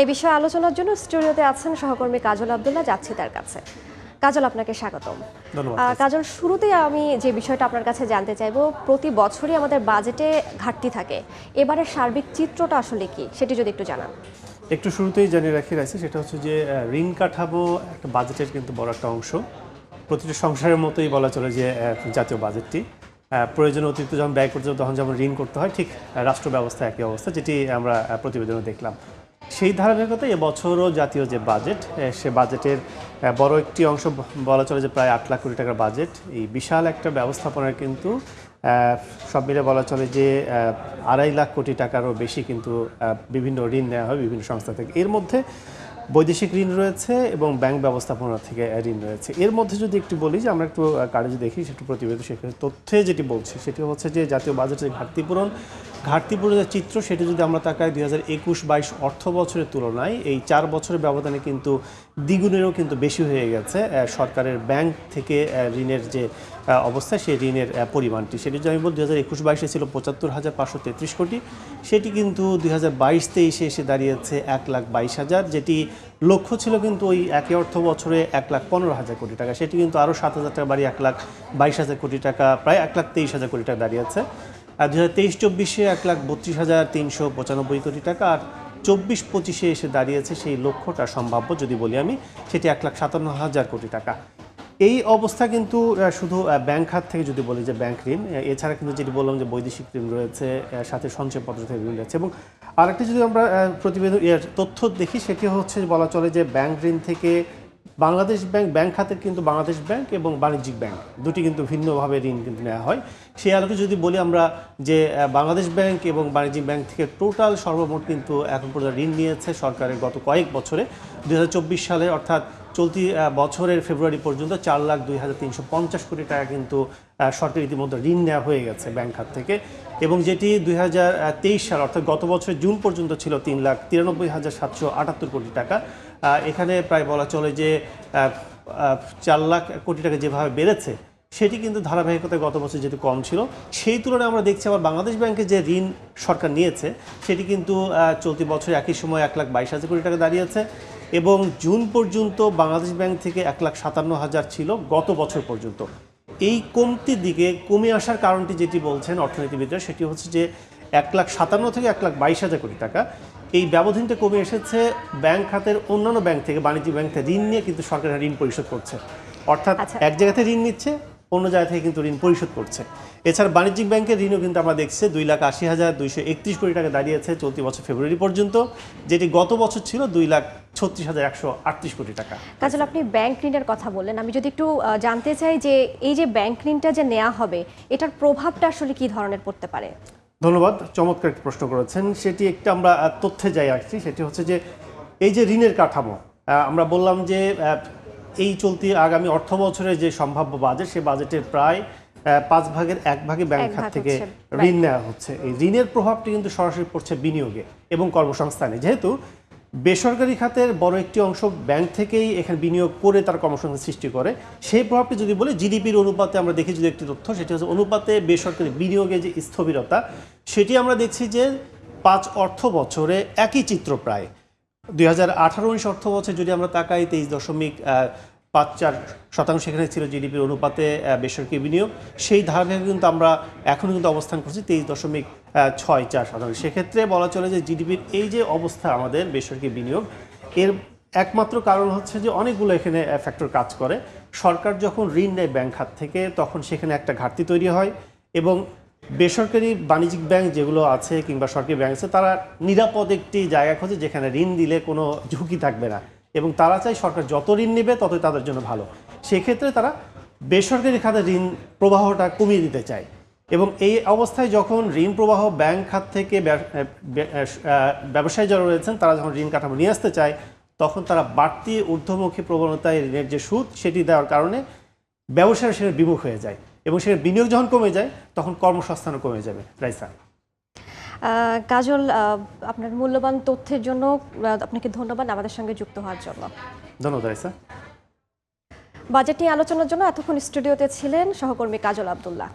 এই বিষয়ে আলোচনার জন্য স্টুডিওতে আছেন সহকর্মী কাজল আব্দুল্লাহ, যাচ্ছি তার কাছে। কাজল, আপনাকে স্বাগতম। কাজল, শুরুতেই আমি যে বিষয়টা আপনার কাছে জানতে চাইবো, প্রতি বছরই আমাদের বাজেটে ঘাটতি থাকে, এবারের সার্বিক চিত্রটা আসলে কি সেটি যদি একটু জানান। একটু শুরুতেই জানিয়ে রাখি রাইসা, সেটা হচ্ছে যে ঋণ কাঠামো একটা বাজেটের কিন্তু বড় একটা অংশ। প্রতিটা সংসারের মতোই বলা চলে যে জাতীয় বাজেটটি প্রয়োজনে অতিরিক্ত যখন ব্যয় করতে তখন যেমন ঋণ করতে হয়, ঠিক রাষ্ট্র ব্যবস্থা একই অবস্থা, যেটি আমরা প্রতিবেদনে দেখলাম। সেই ধারাবাহিকতায় এবছরও জাতীয় যে বাজেট, সে বাজেটের বড় একটি অংশ বলা চলে যে প্রায় 8 লাখ কোটি টাকার বাজেট। এই বিশাল একটা ব্যবস্থাপনার কিন্তু সব মিলে বলা চলে যে 2.5 লাখ কোটি টাকারও বেশি কিন্তু বিভিন্ন ঋণ নেওয়া হয় বিভিন্ন সংস্থা থেকে। এর মধ্যে বৈদেশিক ঋণ রয়েছে এবং ব্যাংক ব্যবস্থাপনা থেকে ঋণ রয়েছে। এর মধ্যে যদি একটু বলি যে আমরা একটু কাগজে দেখি, সেটু প্রতিবেদন, সেখানে তথ্যে যেটি বলছি সেটি হচ্ছে যে জাতীয় বাজেটের ঘাটতিপূরণের চিত্র, সেটি যদি আমরা তাকাই 2021-22 অর্থ বছরের তুলনায় এই 4 বছরের ব্যবধানে কিন্তু দ্বিগুণেরও কিন্তু বেশি হয়ে গেছে সরকারের ব্যাংক থেকে ঋণের যে অবস্থা, সেই ঋণের পরিমাণটি। সেটি যদি আমি বলি 2021-22 ছিল 75,533 কোটি, সেটি কিন্তু 2022-23 এসে দাঁড়িয়েছে 1,22,000, যেটি লক্ষ্য ছিল কিন্তু ওই একই অর্থ বছরে 1,15,000 কোটি টাকা। সেটি কিন্তু আরও 7,000 টাকা বাড়িয়ে 1,22,000 কোটি টাকা, প্রায় 1,23,000 কোটি টাকা দাঁড়িয়েছে। আর 2023-24 1,32,395 কোটি টাকা, আর 24-25 এসে দাঁড়িয়েছে সেই লক্ষ্যটা সম্ভাব্য যদি বলি আমি, সেটি 1,57,000 কোটি টাকা। এই অবস্থা কিন্তু শুধু ব্যাংক খাত থেকে যদি বলি যে ব্যাংক ঋণ, এছাড়া কিন্তু যেটি বললাম যে বৈদেশিক ঋণ রয়েছে, সাথে সঞ্চয়পত্র থেকে ঋণ রয়েছে। এবং আরেকটি যদি আমরা প্রতিবেদন তথ্য দেখি, সেটি হচ্ছে বলা চলে যে ব্যাংক ঋণ থেকে বাংলাদেশ ব্যাংক খাতের কিন্তু বাংলাদেশ ব্যাংক এবং বাণিজ্যিক ব্যাংক দুটি কিন্তু ভিন্নভাবে ঋণ কিন্তু নেওয়া হয়। সেই আলোকে যদি বলি আমরা যে বাংলাদেশ ব্যাংক এবং বাণিজ্যিক ব্যাংক থেকে টোটাল সর্বমোট কিন্তু এখন পর্যন্ত ঋণ নিয়েছে সরকারের গত কয়েক বছরে 2024 সালে, অর্থাৎ চলতি বছরের ফেব্রুয়ারি পর্যন্ত 4,02,350 কোটি টাকা কিন্তু সরকার ইতিমধ্যে ঋণ নেওয়া হয়ে গেছে ব্যাংক খাত থেকে। এবং যেটি 2023 সাল অর্থাৎ গত বছরের জুন পর্যন্ত ছিল 3,93,778 কোটি টাকা। এখানে প্রায় বলা চলে যে 4 লাখ কোটি টাকা যেভাবে বেড়েছে, সেটি কিন্তু ধারাবাহিকতায় গত বছর যেটি কম ছিল, সেই তুলনায় আমরা দেখছি আবার বাংলাদেশ ব্যাংকে যে ঋণ সরকার নিয়েছে, সেটি কিন্তু চলতি বছর একই সময় 1,22,000 কোটি টাকা দাঁড়িয়েছে। এবং জুন পর্যন্ত বাংলাদেশ ব্যাংক থেকে 1,57,000 ছিল গত বছর পর্যন্ত। এই কমতির দিকে কমে আসার কারণটি যেটি বলছেন অর্থনীতিবিদরা, সেটি হচ্ছে যে 1,57,000 থেকে 1,22,000 কোটি টাকা এই ব্যবধানটা কমে এসেছে ব্যাংক খাতের অন্যান্য ব্যাংক থেকে, বাণিজ্যিক ব্যাংক থেকে ঋণ নিয়ে কিন্তু সরকার ঋণ পরিশোধ করছে, অর্থাৎ এক জায়গাতে ঋণ নিচ্ছে, অন্য জায়গা থেকে কিন্তু ঋণ পরিশোধ করছে। এছাড়া বাণিজ্যিক ব্যাংকের ঋণও কিন্তু আমরা দেখছি 2,80,231 কোটি টাকা দাঁড়িয়েছে চলতি বছর ফেব্রুয়ারি পর্যন্ত, যেটি গত বছর ছিল 2,36,138 কোটি টাকা। কাজল, আপনি ব্যাংক ঋণের কথা বললেন, আমি যদি একটু জানতে চাই যে এই যে ব্যাংক ঋণটা যে নেওয়া হবে, এটার প্রভাবটা আসলে কি ধরনের পড়তে পারে? ধন্যবাদ, চমৎকার একটি প্রশ্ন করেছেন। সেটি একটা আমরা তথ্যে যাই আসছি, সেটি হচ্ছে যে এই যে ঋণের কাঠামো, আমরা বললাম যে এই চলতি আগামী অর্থ বছরের যে সম্ভাব্য বাজেট, সে বাজেটের প্রায় 5 ভাগের 1 ভাগে ব্যাংক খাত থেকে ঋণ নেওয়া হচ্ছে। এই ঋণের প্রভাবটি কিন্তু সরাসরি পড়ছে বিনিয়োগে এবং কর্মসংস্থানে। যেহেতু বেসরকারি খাতের বড় একটি অংশ ব্যাংক থেকেই এখানে বিনিয়োগ করে তার কর্মসংস্থান সৃষ্টি করে, সেই প্রভাবটি যদি বলি জিডিপির অনুপাতে আমরা দেখি যদি একটি তথ্য, সেটি হচ্ছে অনুপাতে বেসরকারি বিনিয়োগে যে স্থবিরতা, সেটি আমরা দেখছি যে 5 অর্থ বছরে একই চিত্র প্রায়। 2018-19 অর্থ বছর যদি আমরা তাকাই 23.54% এখানে ছিল জিডিপির অনুপাতে বেসরকারি বিনিয়োগ। সেই ধারাবাহিক কিন্তু আমরা এখনও কিন্তু অবস্থান করছি 23.64%। সেক্ষেত্রে বলা চলে যে জিডিপির এই যে অবস্থা আমাদের বেসরকারি বিনিয়োগ, এর একমাত্র কারণ হচ্ছে যে অনেকগুলো এখানে ফ্যাক্টর কাজ করে। সরকার যখন ঋণ নেয় ব্যাংক খাত থেকে, তখন সেখানে একটা ঘাটতি তৈরি হয় এবং বেসরকারি বাণিজ্যিক ব্যাংক যেগুলো আছে কিংবা সরকারি ব্যাংক আছে, তারা নিরাপদ একটি জায়গা খোঁজে যেখানে ঋণ দিলে কোনো ঝুঁকি থাকবে না, এবং তারা চায় সরকার যত ঋণ নেবে ততই তাদের জন্য ভালো। সেক্ষেত্রে তারা বেসরকারি খাতে ঋণ প্রবাহটা কমিয়ে দিতে চায়। এবং এই অবস্থায় যখন ঋণ প্রবাহ ব্যাংক খাত থেকে ব্যবসায়ী যারা রয়েছেন, তারা যখন ঋণ কাঠামো নিয়ে আসতে চায়, তখন তারা বাড়তি ঊর্ধ্বমুখী প্রবণতায় ঋণের যে সুদ, সেটি দেওয়ার কারণে ব্যবসায়ীরা সেটা বিমুখ হয়ে যায় এবং সেটা বিনিয়োগ যখন কমে যায়, তখন কর্মসংস্থানও কমে যাবে। রাইসা। কাজল, আপনার মূল্যবান তথ্যের জন্য আপনাকে ধন্যবাদ আমাদের সঙ্গে যুক্ত হওয়ার জন্য। ধন্যবাদ রাইসা। বাজেট নিয়ে আলোচনার জন্য এতক্ষণ স্টুডিওতে ছিলেন সহকর্মী কাজল আব্দুল্লাহ।